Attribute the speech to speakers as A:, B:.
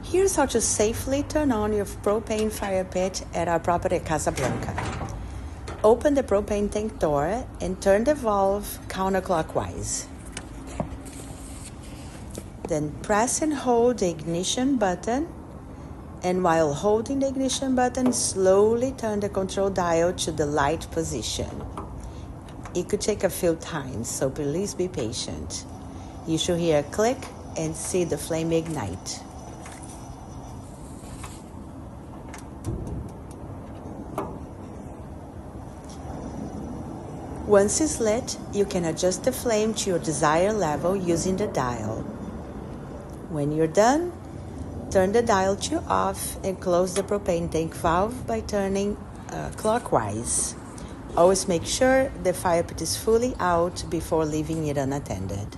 A: Here's how to safely turn on your propane fire pit at our property at Casa Blanca. Open the propane tank door and turn the valve counterclockwise. Then press and hold the ignition button, and while holding the ignition button, slowly turn the control dial to the light position. It could take a few times, so please be patient. You should hear a click and see the flame ignite. Once it's lit, you can adjust the flame to your desired level using the dial. When you're done, turn the dial to off and close the propane tank valve by turning clockwise. Always make sure the fire pit is fully out before leaving it unattended.